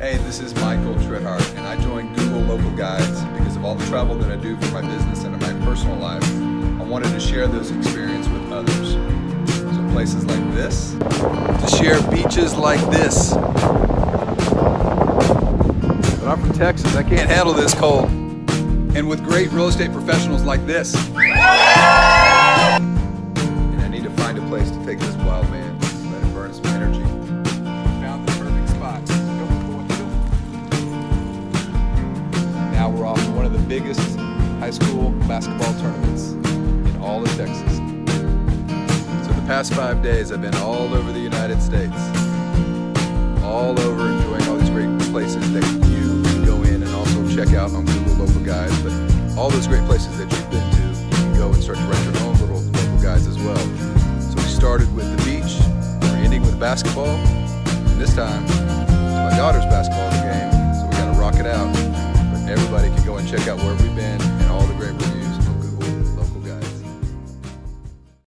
Hey, this is Michael Trethart, and I joined Google Local Guides because of all the travel that I do for my business and in my personal life. I wanted to share those experiences with others. So places like this, to share beaches like this. But I'm from Texas, I can't handle this cold. And with great real estate professionals like this. And I need to find a place to take this wild man, let him burn some energy. Found the perfect spot. Now we're off to one of the biggest high school basketball tournaments in all of Texas. So the past 5 days I've been all over the United States. All over, enjoying all these great places that you can go in and also check out on Google Local Guides. But all those great places that you've been to, you can go and start to write your own little local guides as well. So we started with the beach, we're ending with basketball, and this time it's my daughter's basketball game, so we gotta rock it out. But everybody can go and check out where we've been and all the great reviews.